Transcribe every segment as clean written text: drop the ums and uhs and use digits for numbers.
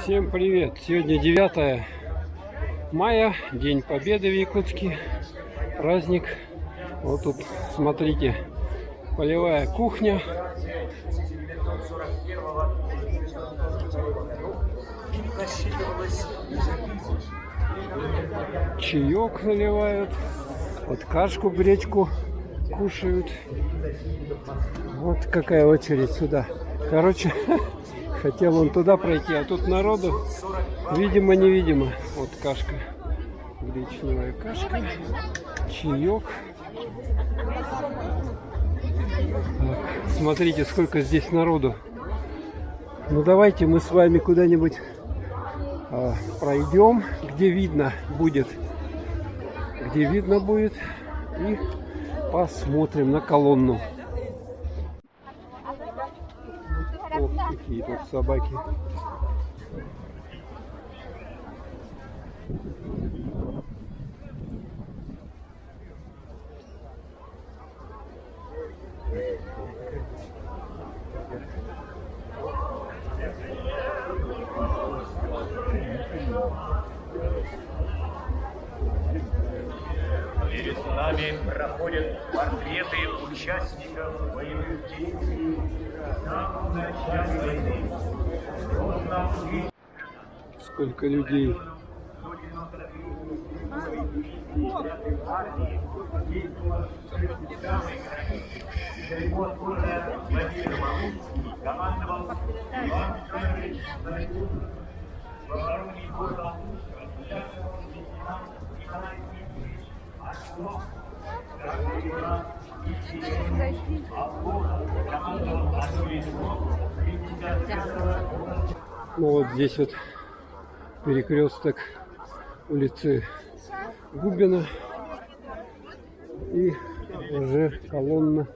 Всем привет! Сегодня 9 мая, День Победы в Якутске, праздник. Вот тут, смотрите, полевая кухня. Чаек наливают, вот кашку, гречку кушают. Вот какая очередь сюда. Короче, хотел он туда пройти, а тут народу видимо-невидимо. Вот кашка, гречневая кашка, чаек. Смотрите, сколько здесь народу. Ну давайте мы с вами куда-нибудь пройдем, где видно будет, и посмотрим на колонну. Ох, какие тут собаки. Перед нами проходят портреты участников боевых действий с самого начала войны. Сколько людей. Командовал Иван Федорович в обороне города Ну вот здесь вот перекресток улицы Губина и уже колонна.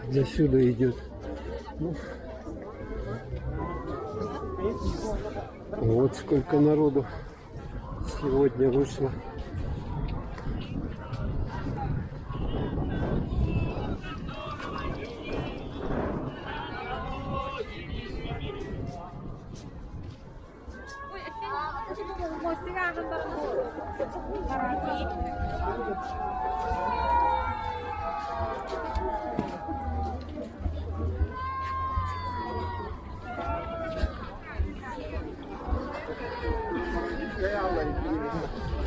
До сюда идет. Ну, вот сколько народу сегодня вышло.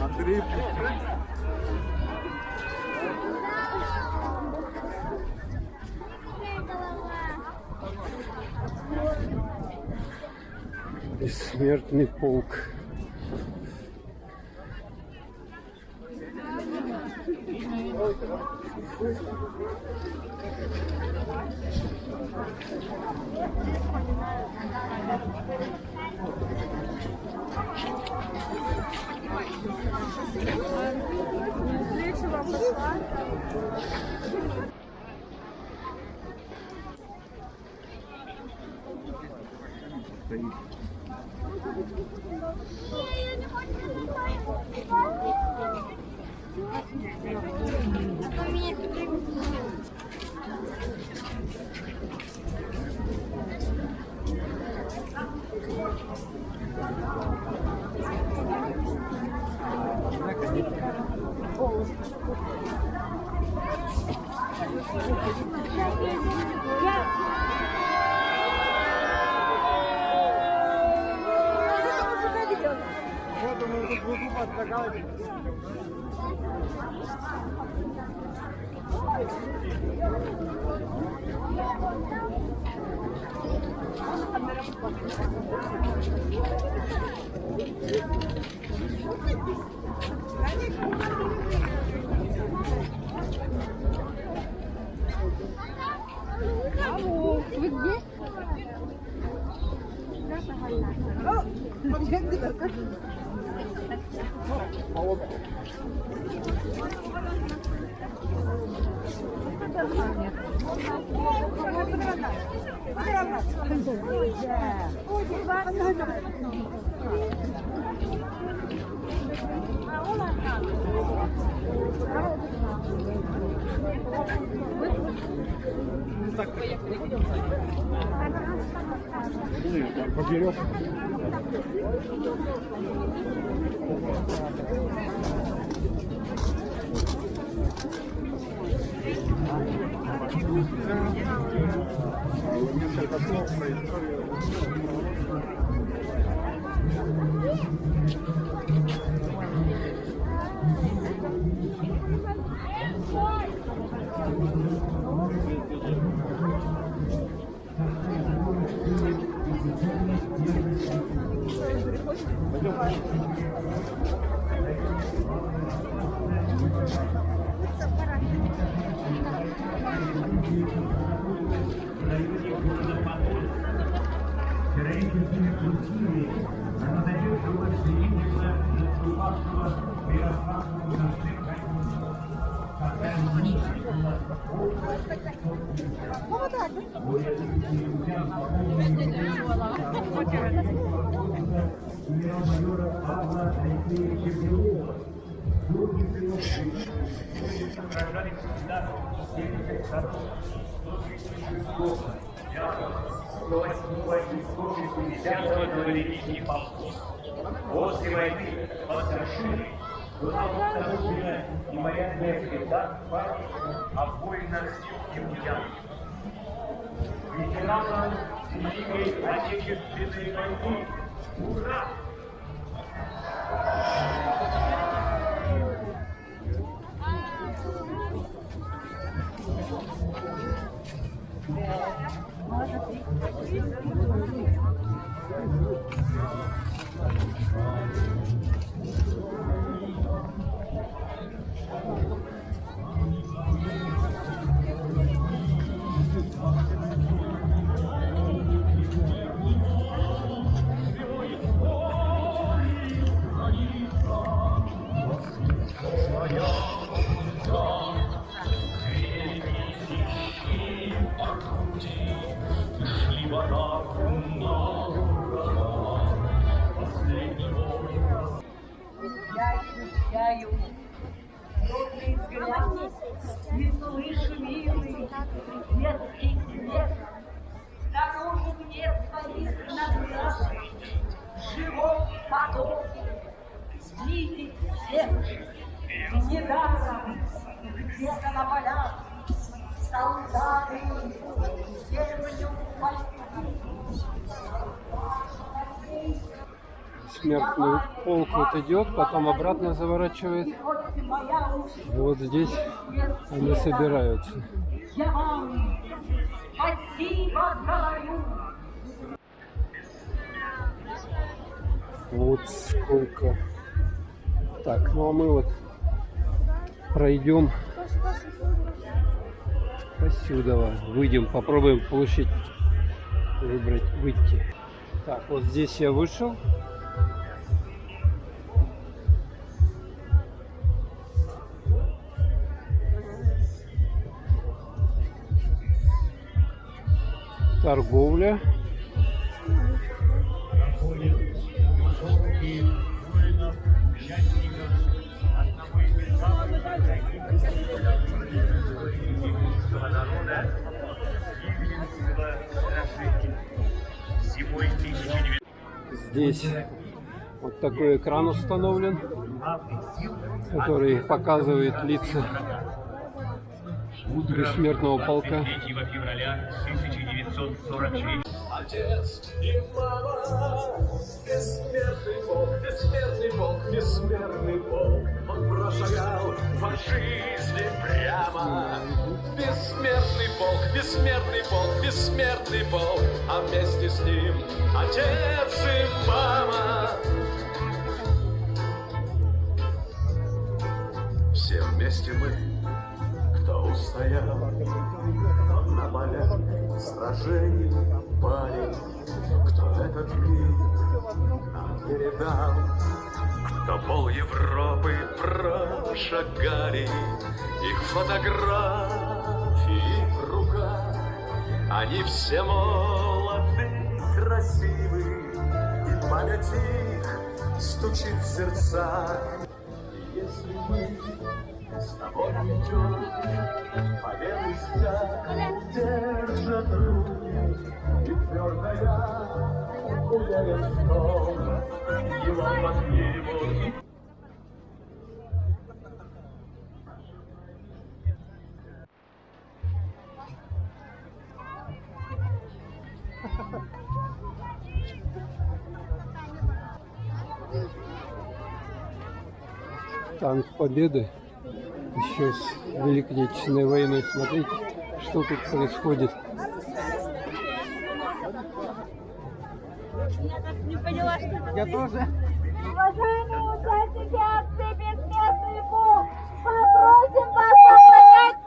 Андрей. Бессмертный полк. Вы где? После войны по возвращении была установлена мемориальная плита в память о воинах югян. Ветеранам Великой Отечественной войны. Ура! Я ощущаю добрый взгляд, не слышу милый детский смех. Дороже мне своих наград, живот потоки, видеть всех. Недаром где-то на полях солдаты землю пальцы. Смертный полк вот идет, потом обратно заворачивает. И вот здесь они собираются. Я вам спасибо говорю. Вот сколько. Так, ну а мы вот пройдем отсюда, выйдем, попробуем получить, выбрать, выйти. Так, вот здесь я вышел. Торговля. Здесь вот такой экран установлен, который показывает лица бессмертного полка. 3 февраля 1943. Отец и мама, бессмертный полк, бессмертный полк, он прошагал по жизни прямо. Бессмертный полк, бессмертный полк, бессмертный полк, а вместе с ним отец и мама. Все вместе мы, кто устоял, кто на полях сражений пали, кто этот мир нам передал, кто пол Европы прошагали, их фотографии в руках, они все молоды, красивы, и память их стучит в сердцах. И если мы с тобой идем по белым стянам, гуляет стол, его могилу. Танк Победы. Еще с Великой Отечественной войны. Смотрите, что тут происходит. Уважаемые участники акции «Бессмертный полк», попросим вас сохранять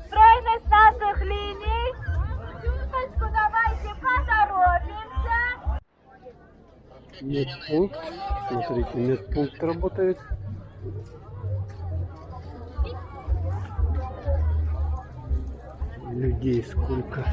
стройность наших линий. Чуточку давайте поторопимся. Медпункт. Смотрите, медпункт работает. Людей сколько.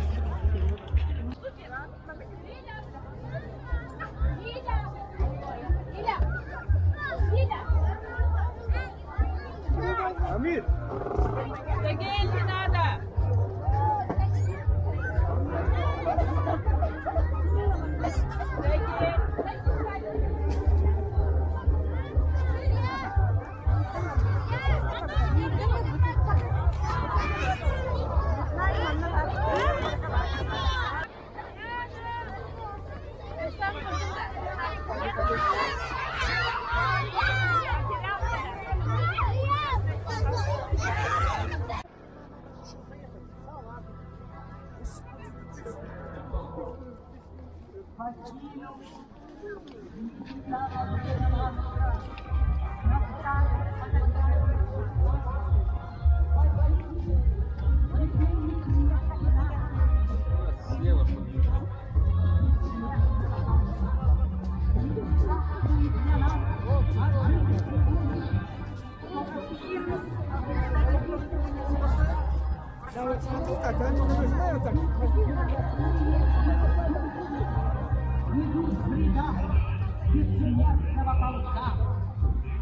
Бессмертного полка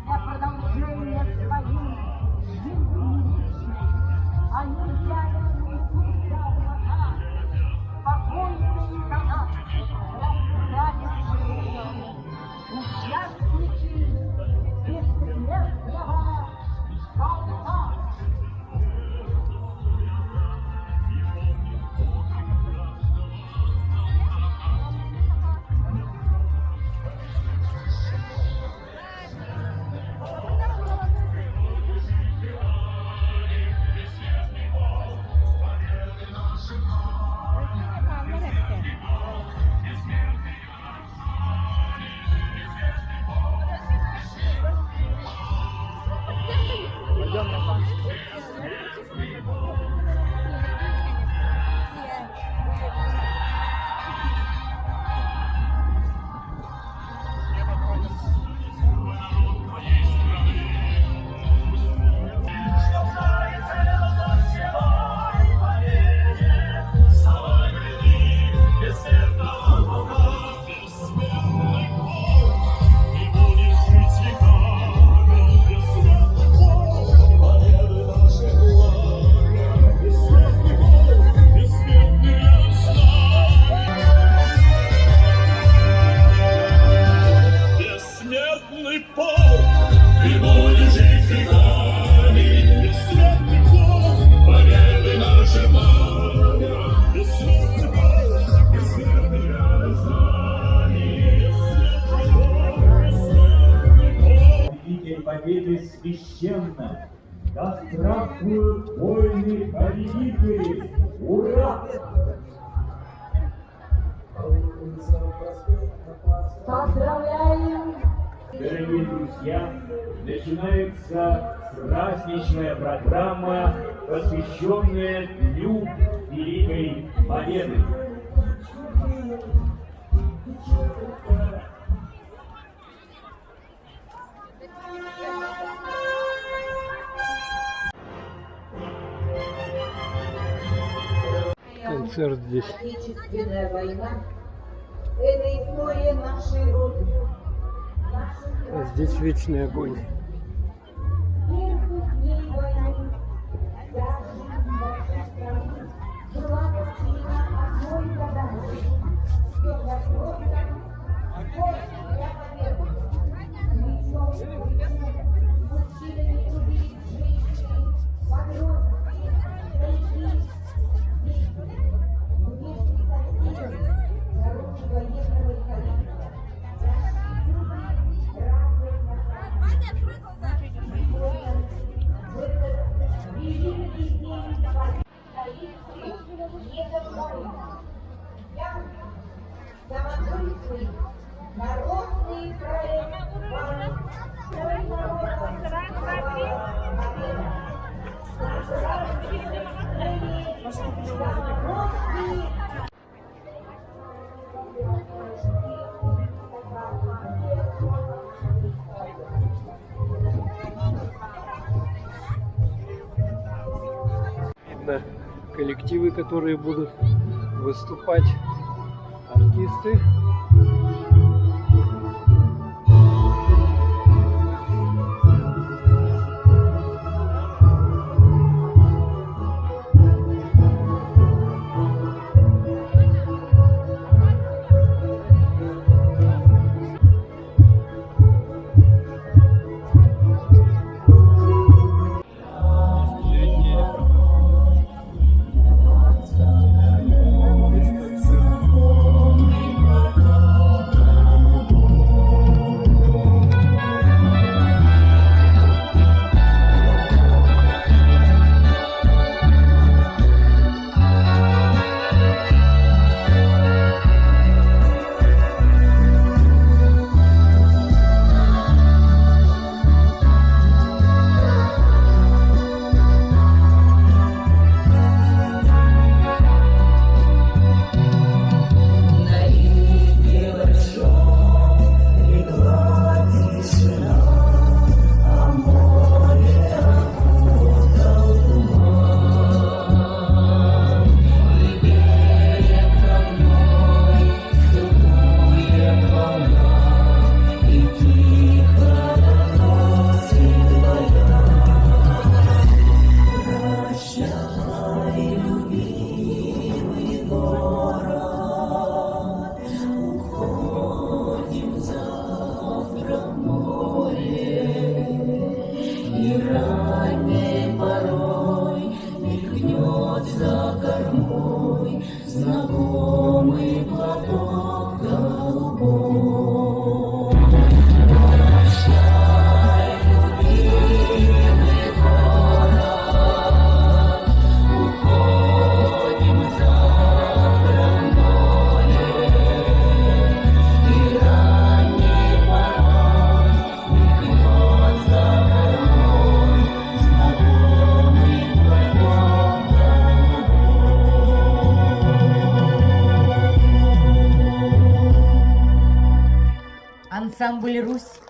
для продолжения своей жизни вечной. Они взяли спустя облака, спокойные за нас, расправившие участники бессмертного полка. Победы священно! Да здравствуют воины-победители! Ура! Поздравляем! Дорогие друзья, начинается праздничная программа, посвященная Дню Великой Победы. Концерт здесь. Отечественная война – это история нашей Родины. А здесь вечный огонь. Первых дней войны вся жизнь нашей страны жила почти одной задачей. Здравствуй, народный проект. Видно коллективы, которые будут выступать, артисты. Ансамбль «Русь».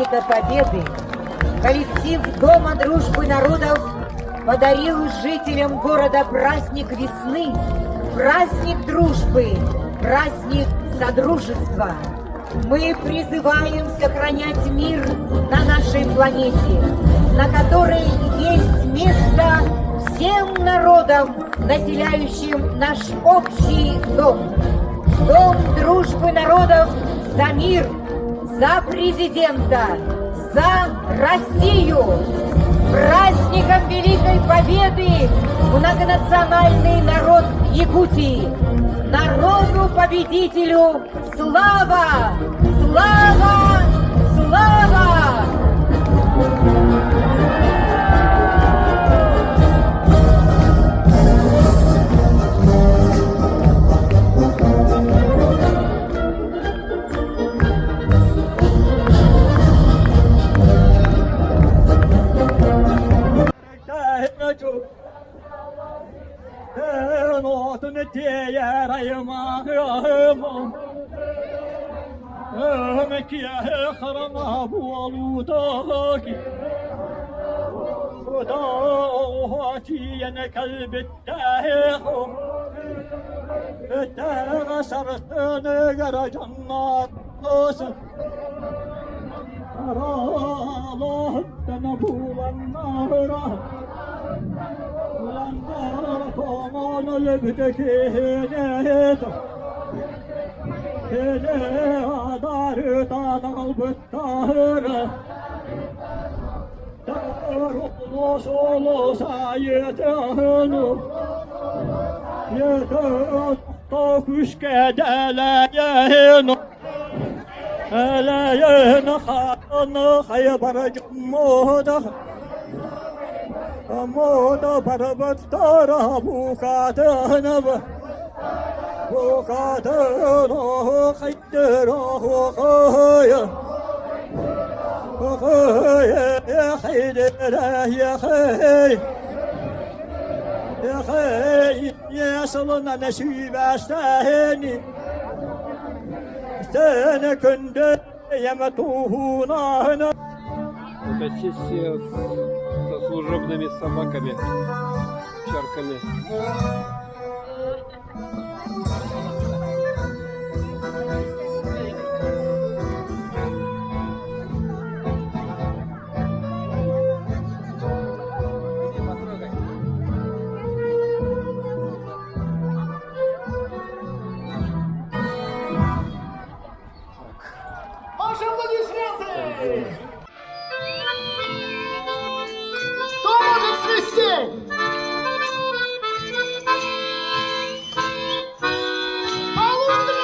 праздника Победы коллектив Дома дружбы народов подарил жителям города праздник весны, праздник дружбы, праздник содружества. Мы призываем сохранять мир на нашей планете, на которой есть место всем народам, населяющим наш общий дом. Дом дружбы народов за мир, за президента, за Россию! С праздником Великой Победы, многонациональный народ Якутии! Народу-победителю слава! Слава! Слава! مكياه خرما بوالوداك وداوهاتي انا كلب التاهيخ التاهيخ سرطان قرى جنات قوسم أرى الله التنبو والنهر والنهر طمان لبدكينيته إليه دار طال بالطاهر دار الوصول سايتهن يتطفش كدلا يهن لا ينخان خيبر جموده موده بربطاره بوكاتنبه وقاتله خيره خايا خايا يا خيره يا خي يا خي يا صلنا نسيب استهني استهني كنت يمتوهنا هنا. Это сессия со служебными собаками, чарками. Ваши аплодисменты! Кто может свистеть? Полундра!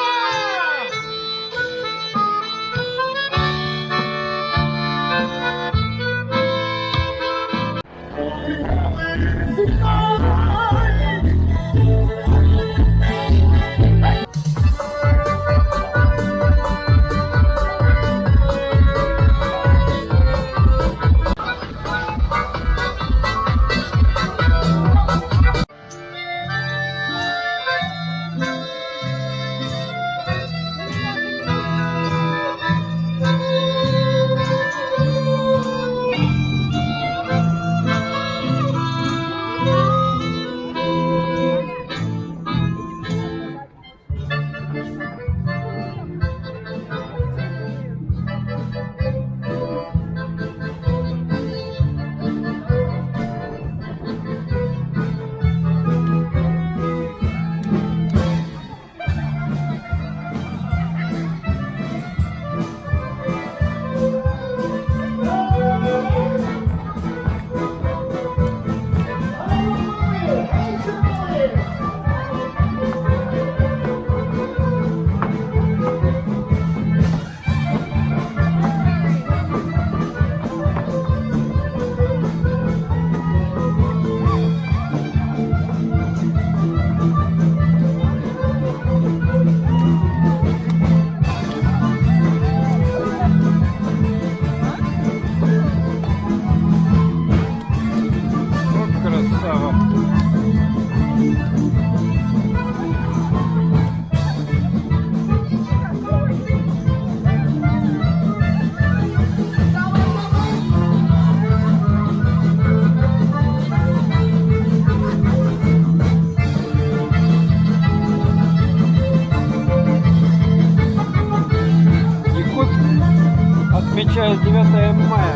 отмечает 9 мая.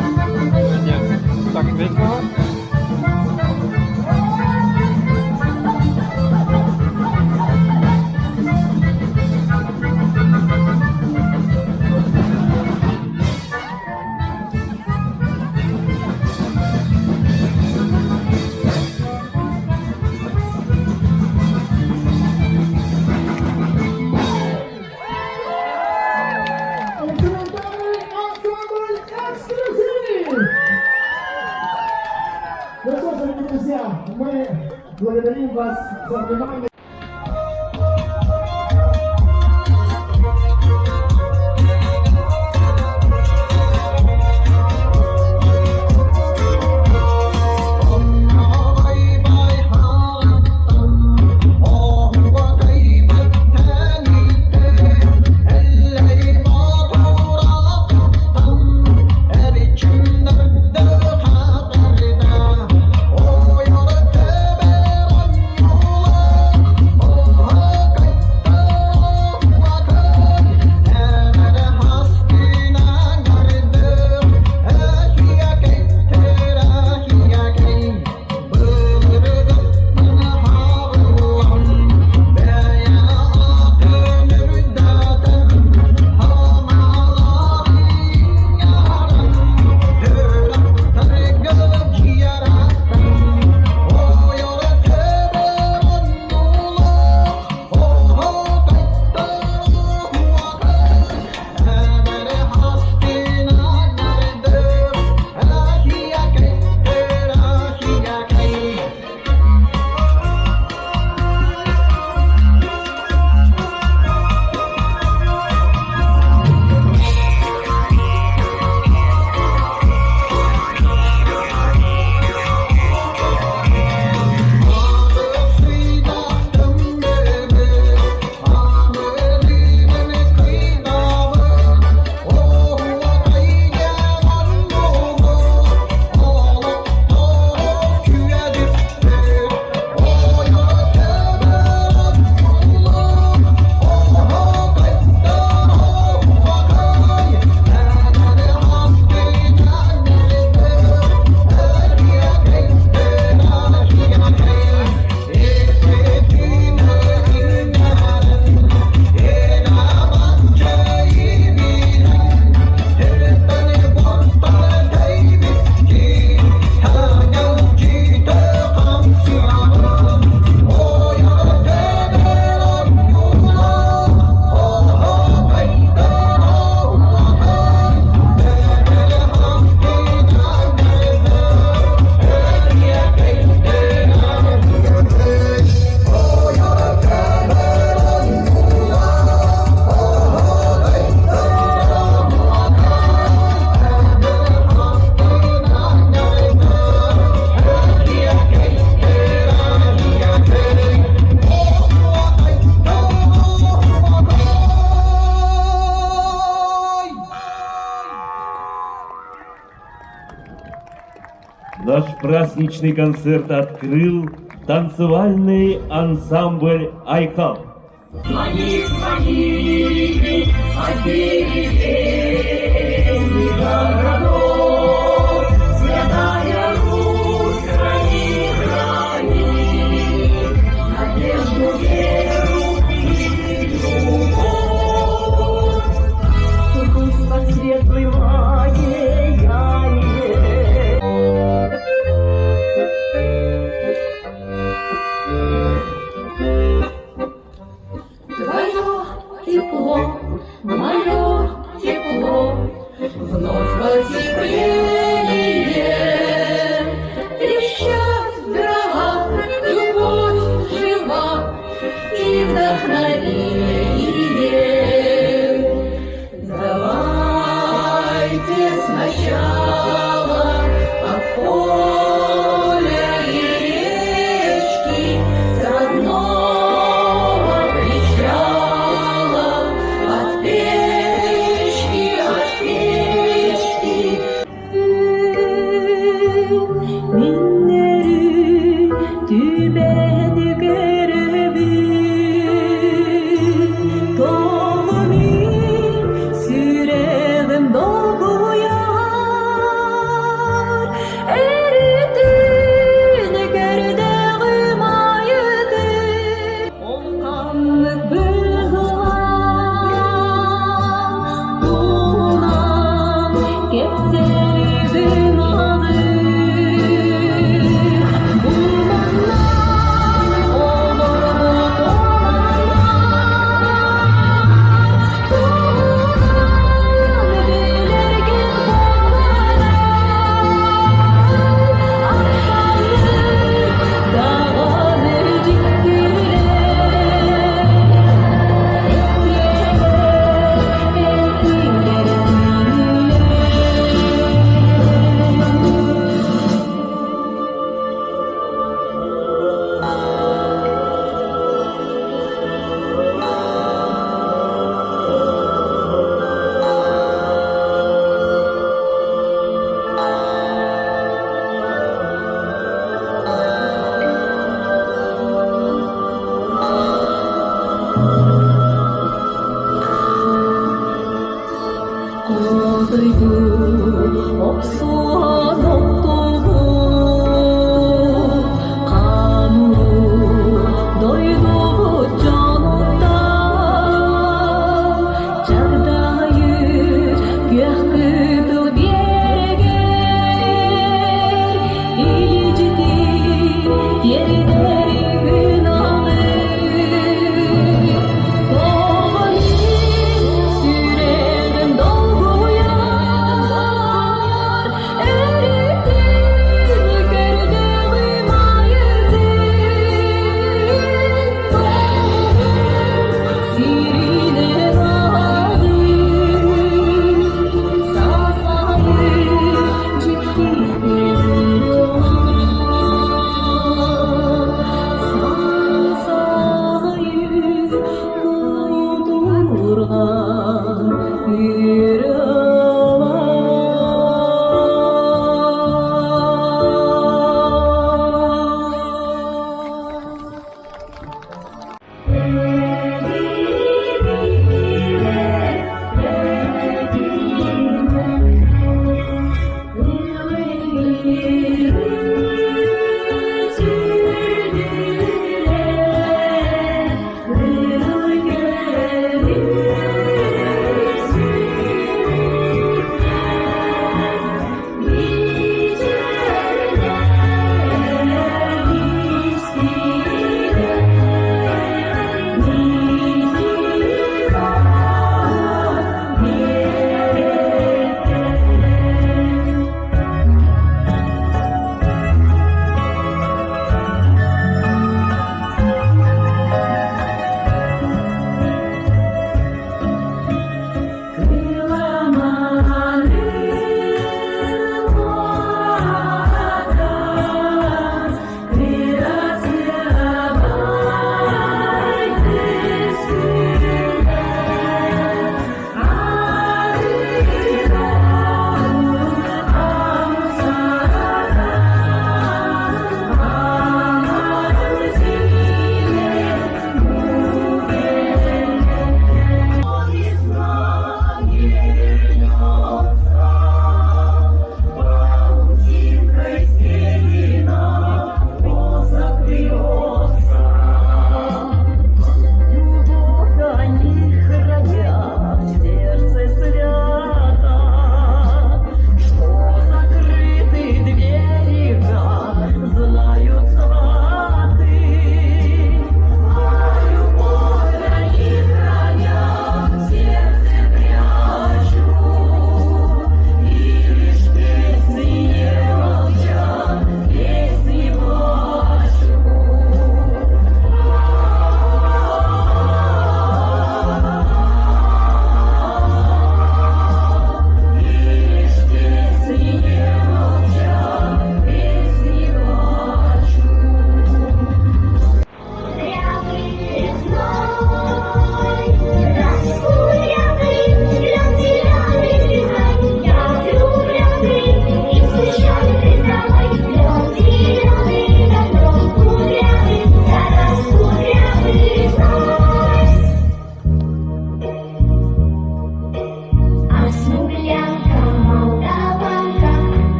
Сегодня так весело. Ну что ж, дорогие друзья, мы благодарим вас за внимание. Наш праздничный концерт открыл танцевальный ансамбль «Айкал». Звони, звони, от деревень городов, Святая Русь, храни, храни, надежду, веру и любовь. Пусть под светлой магией мое тепло, вновь потепление, трещат дрова, любовь жива и вдохновение. Давайте сначала от поля и речки с родного причала, от печки, Minleri tübeni görevi, Toğumi sürevim doğuyar, Eritini gördüğüm ayıdı, Olkanlık bığılan, Doğunan kepseydim alı.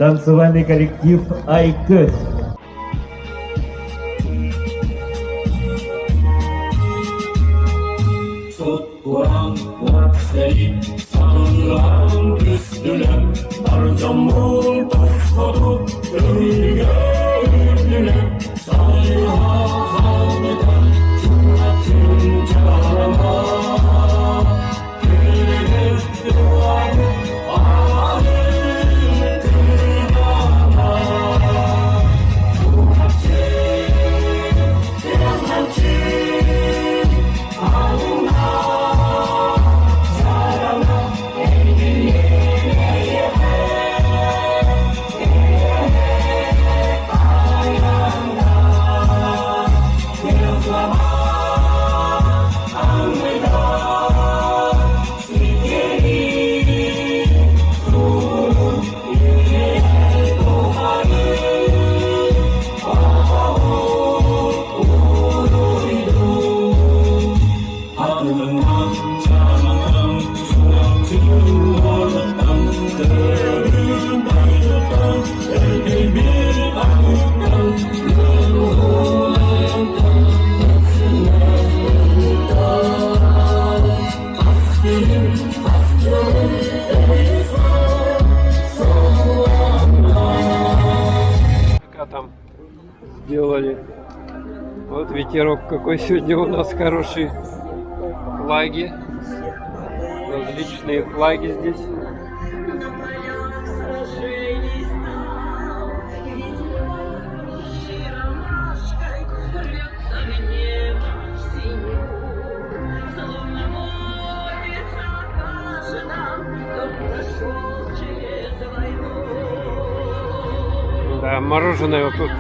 танцевальный коллектив «Айкос». Kur'an muhabbeti sanırım üstüne harcamın tosladı ölüye ünlüne sayha halmeden cümletin çağrına gülünür duvarı ahiret kıyana muhabbeti biraz hemçin Allah Там сделали. Вот ветерок какой сегодня у нас хороший. Флаги. Различные флаги здесь. Да, мороженое вот тут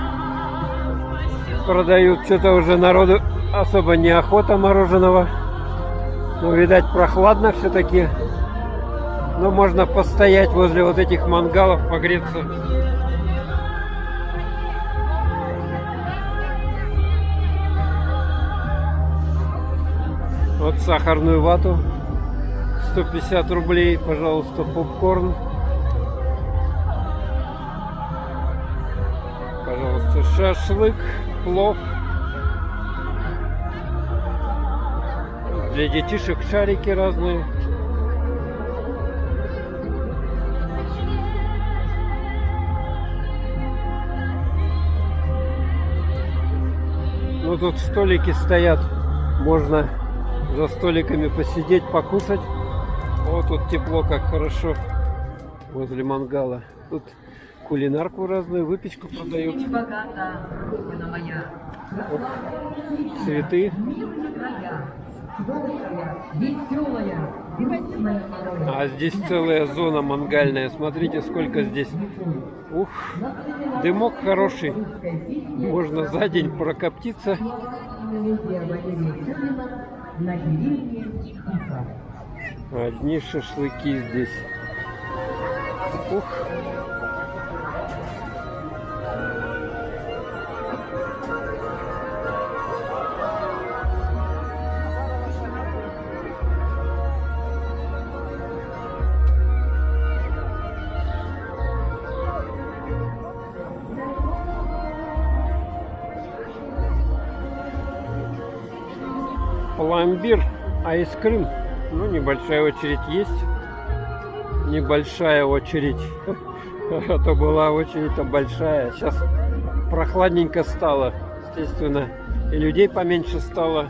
продают. Что-то уже народу особо неохота мороженого. Ну, видать, прохладно все-таки. Но можно постоять возле вот этих мангалов, погреться. Вот сахарную вату. 150 рублей, пожалуйста, попкорн. Пожалуйста, шашлык, плов. Для детишек шарики разные. Ну тут столики стоят. Можно за столиками посидеть, покушать. Вот тут тепло, как хорошо. Возле мангала. Тут кулинарку разную, выпечку продают. Вот. Цветы. А здесь целая зона мангальная. Смотрите, сколько здесь. Ух, дымок хороший. Можно за день прокоптиться. Одни шашлыки здесь. Ух. Пломбир, айскрим. Ну, небольшая очередь есть. Небольшая очередь. А то была очередь-то большая. Сейчас прохладненько стало, естественно. И людей поменьше стало.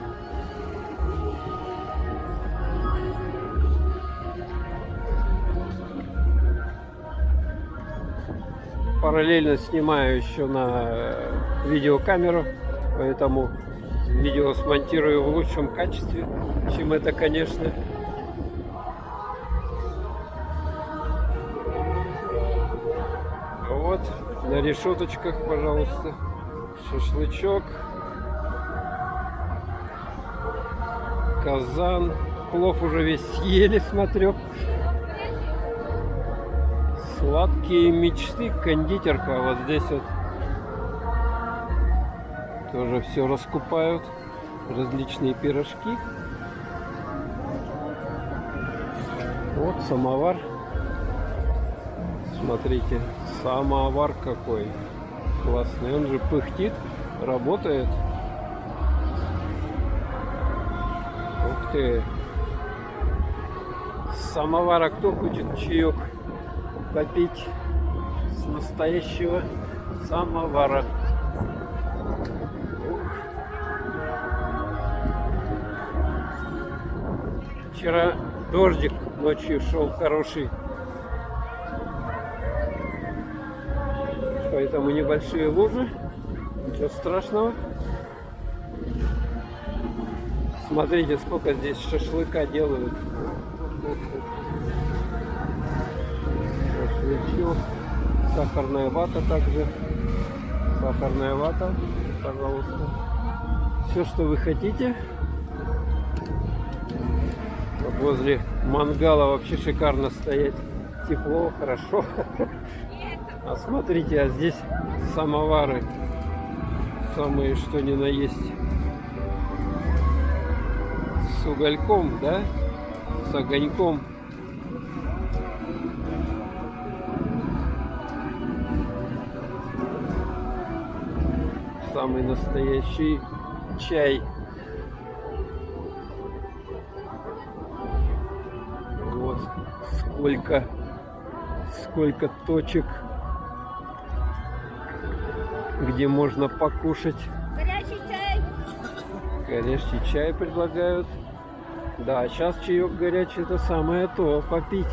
Параллельно снимаю еще на видеокамеру. Поэтому видео смонтирую в лучшем качестве, чем это, конечно. Вот, на решеточках, пожалуйста, шашлычок, казан, плов уже весь съели, смотрю. Сладкие мечты, кондитерка, вот здесь вот. Тоже все раскупают. Различные пирожки. Вот самовар. Смотрите, Самовар какой классный. Он же пыхтит, работает. Ух ты. С самовара кто хочет чаек попить с настоящего самовара? Вчера дождик ночью шел хороший, поэтому небольшие лужи, ничего страшного. Смотрите, сколько здесь шашлыка делают. Шашлычок. Сахарная вата также. Сахарная вата, пожалуйста. Все, что вы хотите. Вот возле мангала вообще шикарно стоять. Тепло, хорошо. А смотрите, а здесь самовары. Самые что ни на есть. С угольком, да? С огоньком. Самый настоящий чай. Вот сколько точек, где можно покушать. Горячий чай. Горячий чай предлагают. Да, сейчас чаек горячий, это самое то, попить.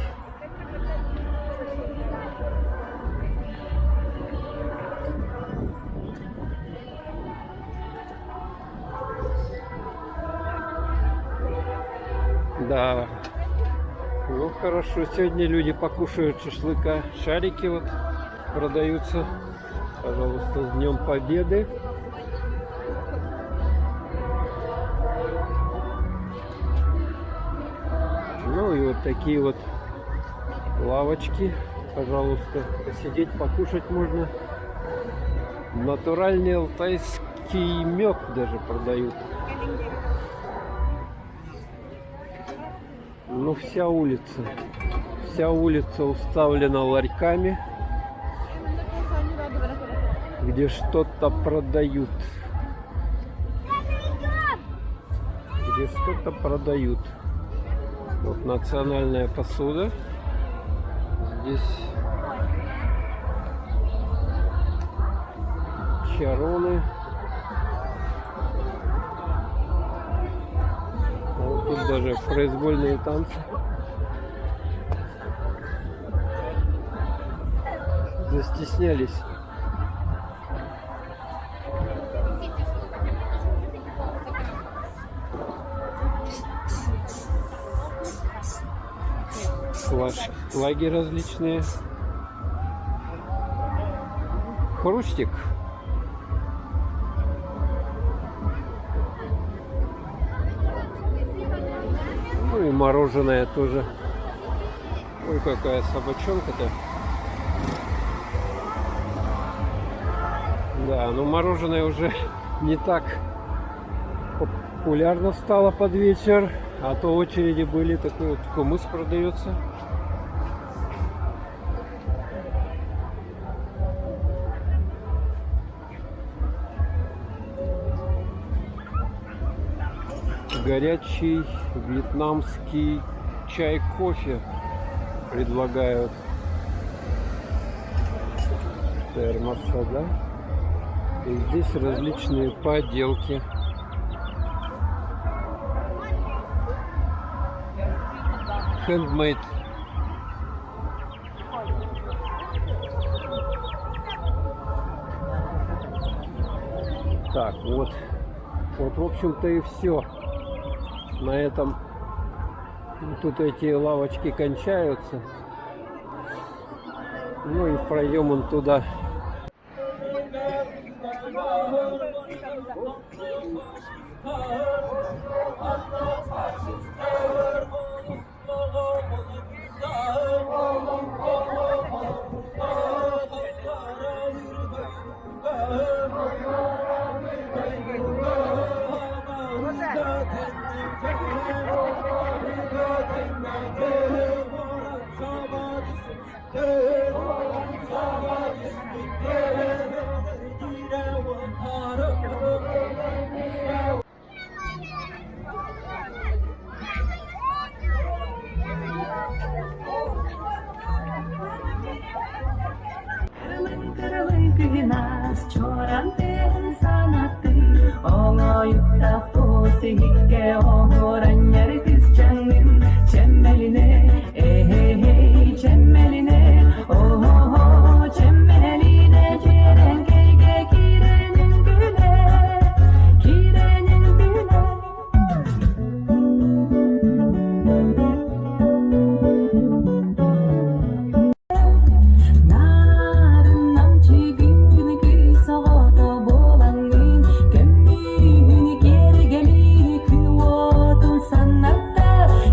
Да, ну хорошо, сегодня люди покушают шашлыка. Шарики вот продаются. Пожалуйста, с Днем Победы. Ну и вот такие вот лавочки. Пожалуйста, посидеть, покушать можно. Натуральный алтайский мед даже продают. Ну, вся улица уставлена ларьками, где что-то продают. Вот национальная посуда. Здесь чароны. Вот тут даже произвольные танцы. Застеснялись. Флаги различные. Хрустик. Ну и мороженое тоже. Ой, какая собачонка-то. Да, но мороженое уже не так популярно стало под вечер. А то очереди были, такой вот кумыс продается. Горячий вьетнамский чай, кофе предлагают. Термоса, да? И здесь различные поделки. Handmade. Так, вот в общем-то и все. На этом тут эти лавочки кончаются. Ну и пройдем он туда. Sabah Аз чорантен санаты оңоюкта тосигикке оңораньяр кызчаңдын чеммелине чеммелине о-хо-хо чеммелине череңкейге киренин күле Нарын намчыгын кысоото болаңын көмүн кергели күн отун санатта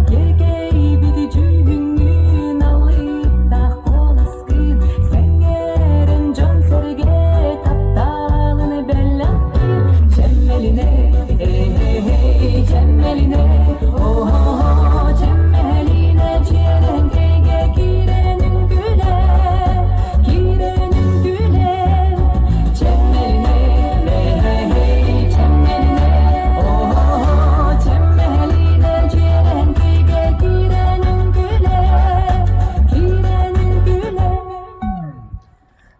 кергей бити жүгүнгүн алыптак коласкын сеңерен жон серге тапталын беллакын чеммелине чеммелине о-хо-хо чеммелине череңкейге киренин күле чеммелине чеммелине о-хо-хо чеммелине череңкейге киренин күле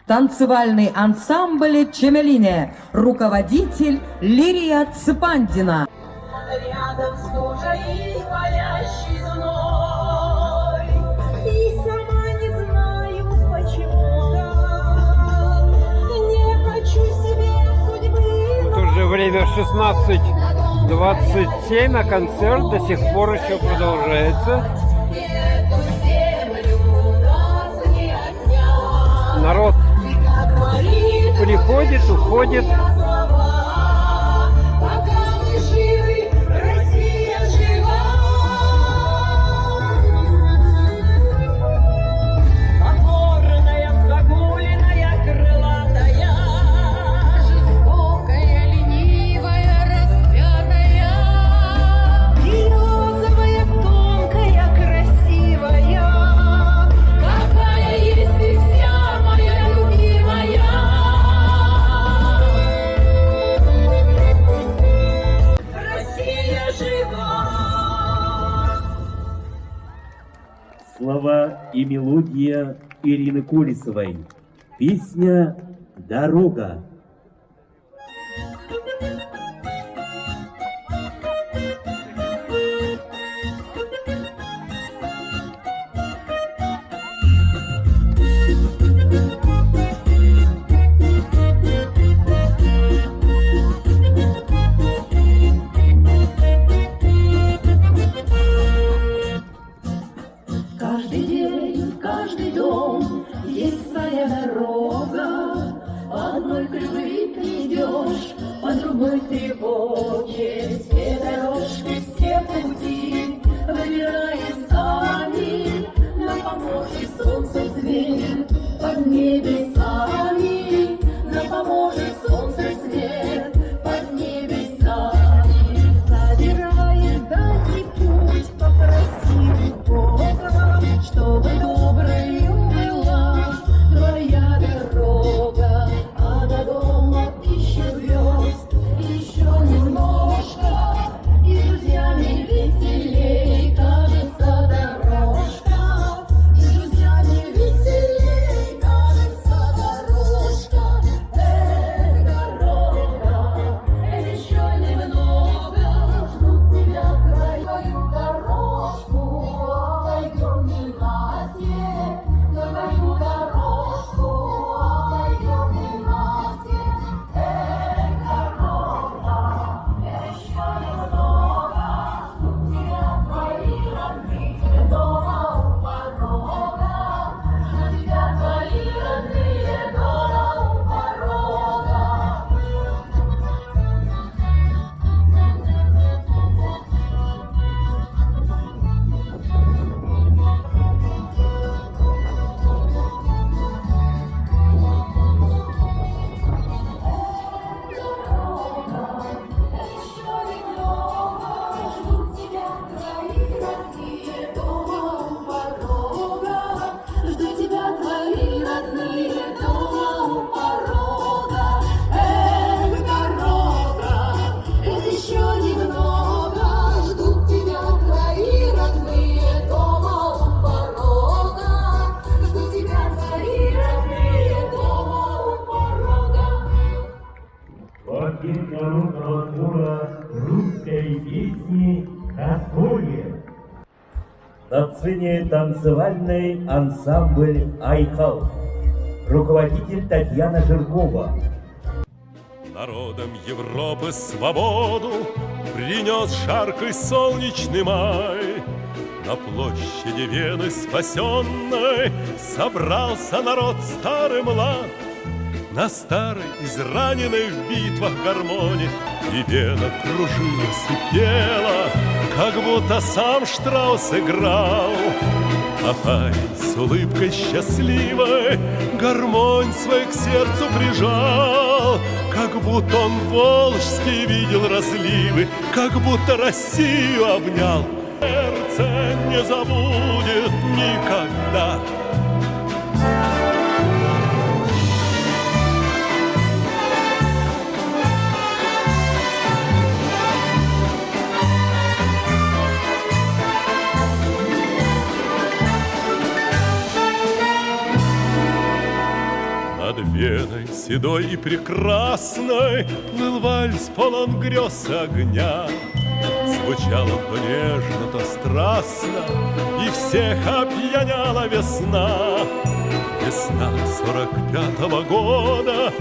Танцевальный ансамбль «Чемелине». Руководитель Лирия Цыпандина. Рядом с кожей палящей луной, и сама не знаю почему не хочу себе судьбы. В то же время 16:27, а концерт до сих пор еще продолжается. Эту землю нас не отнять. Народ приходит, уходит. Пока мы живы, Россия жива. Покорная, загуленная, крылатая, жестокая, ленивая, распятая, березовая, тонкая, красивая, какая есть ты вся моя любимая. Россия жива. Слова и мелодия Ирины Колесовой. Песня «Дорога». Каждый день, в каждый дом есть своя дорога. По одной к любви придешь, по другой к тревоге. Все дорожки, все пути выбираем сами. Нам поможет солнце свет под небесами. Нам поможет солнце свет под небесами. Собирает дальний путь, попроси Бога, чтобы доброю была твоя дорога, а до дома 1000 верст еще немножко. ответного русского тура русской песни «Расколье». На сцене танцевальный ансамбль «Айкал». Руководитель Татьяна Жиркова. Народам Европы свободу принес жаркий солнечный май. На площади Вены спасенной собрался народ старый млад. На старой, израненной в битвах гармонии и Вена кружилась и пела, как будто сам Штраус играл. А парень с улыбкой счастливой гармонь свой к сердцу прижал, как будто он волжский видел разливы, как будто Россию обнял. Сердце не забудет никогда. Над Веной седой и прекрасной плыл вальс полон грез и огня. Звучало то нежно, то страстно, и всех опьяняла весна. Весна 45-го года,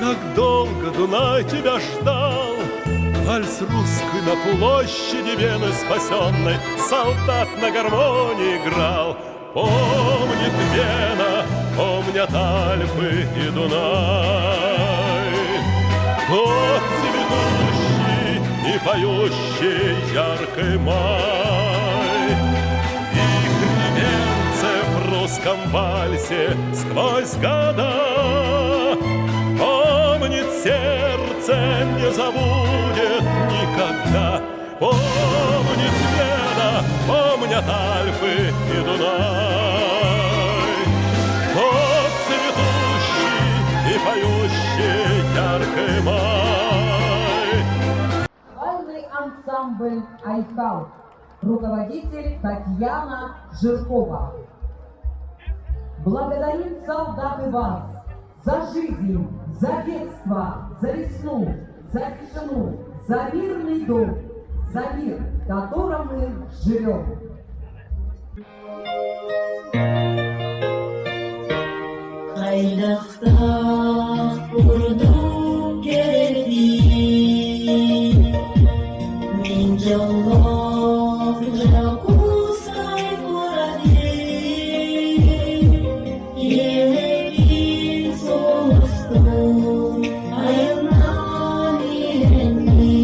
как долго Дунай тебя ждал. Вальс русский на площади Вены спасенной солдат на гармонии играл. Помнит Вена, помнят Альпы и Дунай, тот цветущий и поющий яркий май. Вихрь венцев в русском вальсе сквозь года помнит сердце, не забудет никогда. Помнит Вена, помнят Альпы и Дунай, тот цветущий и поющий яркий май. Бальный ансамбль «Айкал». Руководитель Татьяна Жиркова. Благодарим, солдаты, вас за жизнь, за детство, за весну, за тишину, за мирный дом, за мир, в котором мы живем. Айлақта ұрдым керекті, мен жаллақ жақусай көрәді. Елегін соғыстың айынан ерінді,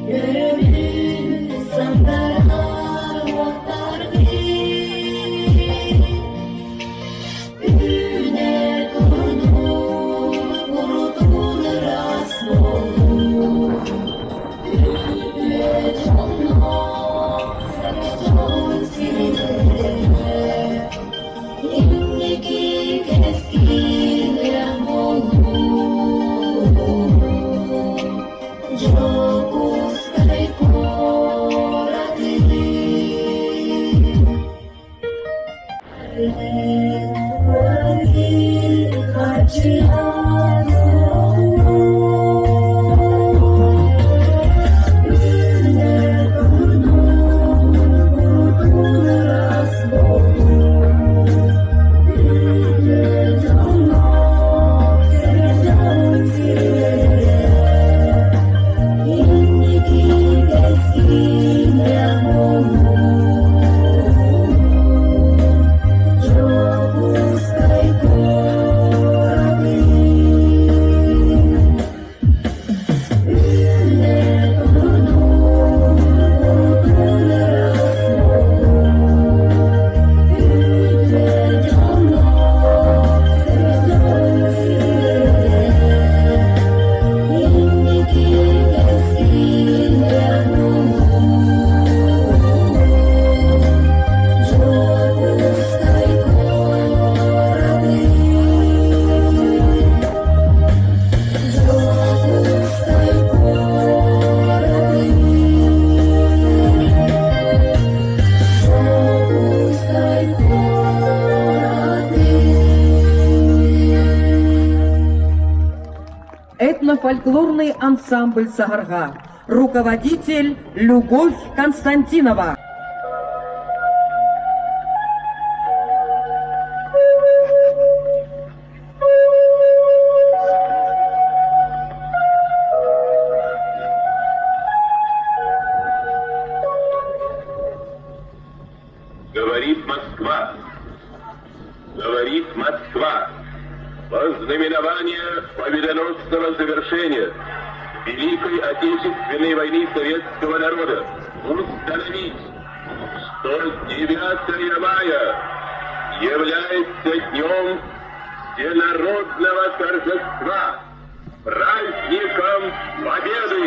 өріміз саңдарар оттарды. Üne kurdu, kurdu Этнофольклорный ансамбль «Сагарга». Руководитель Любовь Константинова. Говорит Москва, говорит Москва, во знаменование победоносного завершения Великой Отечественной войны советского народа установить, что 9 мая является днем всенародного торжества, праздником Победы.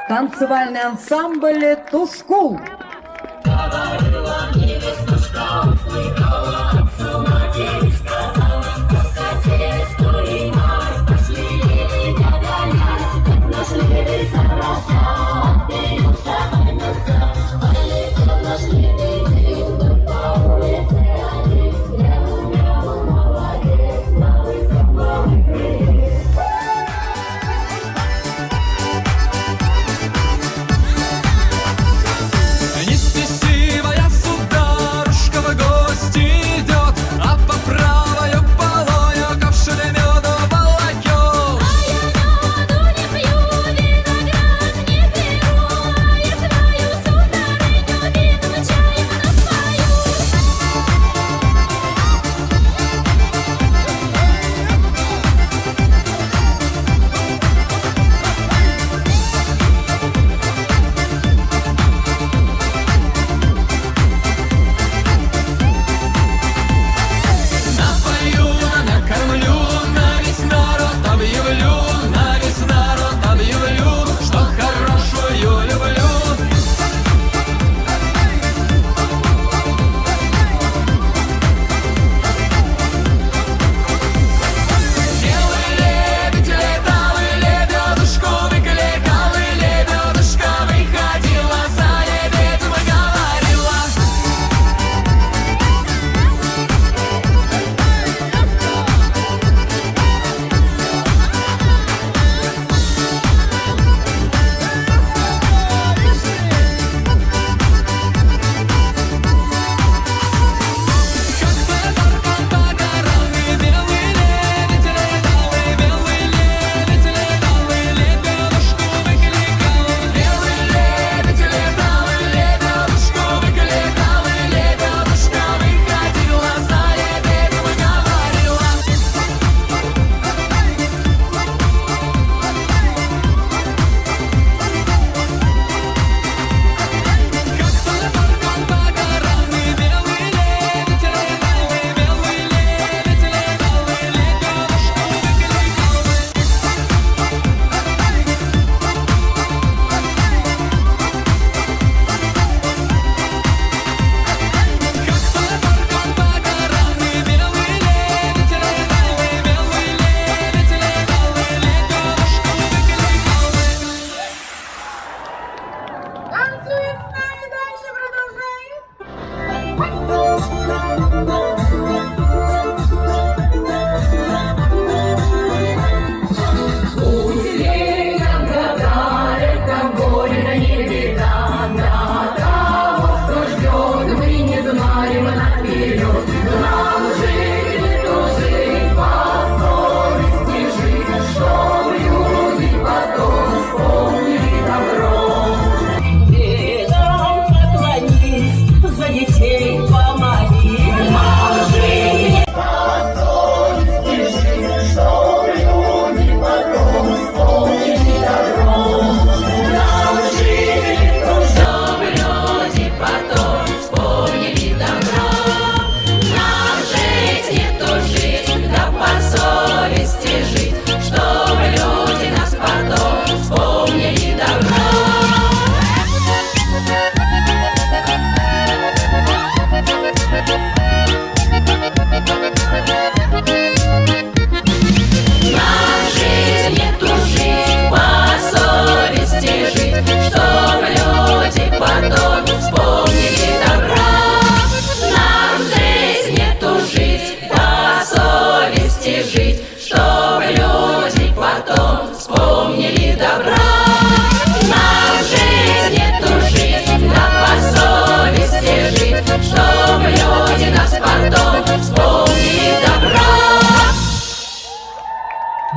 Танцевальный ансамбль «Тускул». Неспесивая сударушка в гости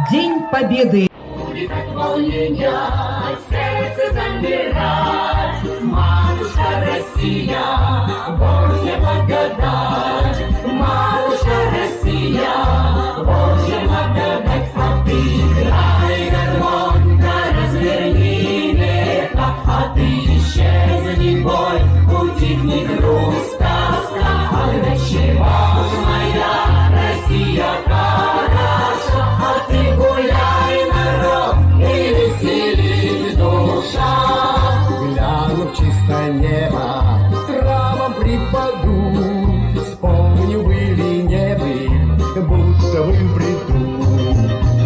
День Победы. Сердце замирает, матушка Россия, Божья благодать, матушка Россия, Божья благодать, а ты играй гармоника, разверни века, а ты исчезни боль, утихни грусть, тоска, когда чего моя Россия хороша, а ты гуляй, народ, и веселись душа. Гляну в чистое небо, травам припаду, вспомню, были не были, будто вы в бреду.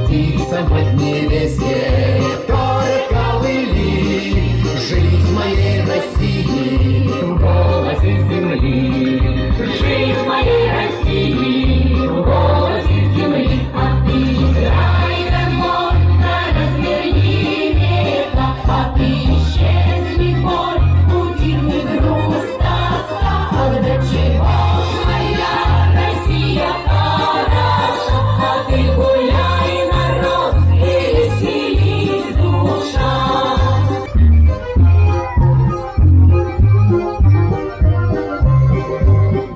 Птица в невесте, ковыли, жизнь моей России в голосе земли. Жизнь моей России в голосе земли, а ты играй гармоника, разверни века, а ты исчезни боль, утихни грусть, тоска, когда чего моя Россия хороша, а ты гуляй, народ, и веселись душа.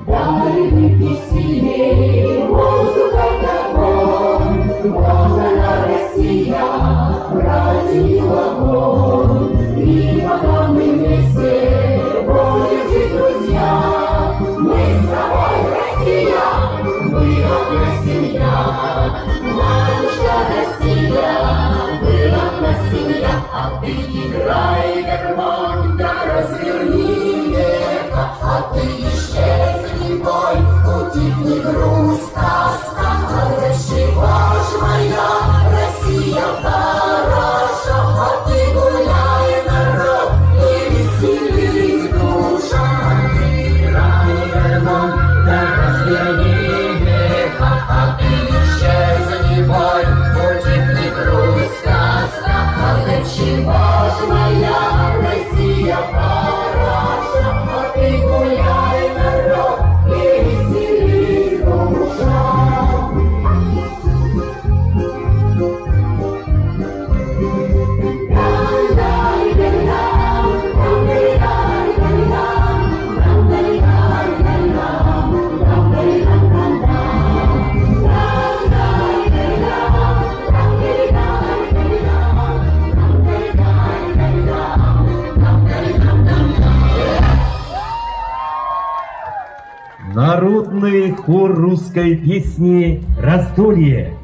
Дай выпей сильней воздуха огонь, вот она Россия, родил огонь, и пока мы вместе будем жить, друзья, мы с тобой, Россия, мы одна семья, матушка Россия, мы одна семья, а ты играй гармоника, разверни века, а ты исчезни боль, утихни грусть, тоска, когда чего ж моя Россия хороша, а ты гуляй, народ, и веселись душа. Играй гармоника, разверни века, а ты исчезни боль, утихни грусть, тоска, когда чего ж моя Россия хороша, а ты гуляй, народ, и веселись душа. Народный хор русской песни «Раздолье».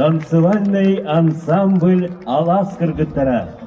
Танцевальный ансамбль «Алас» кыргыттара.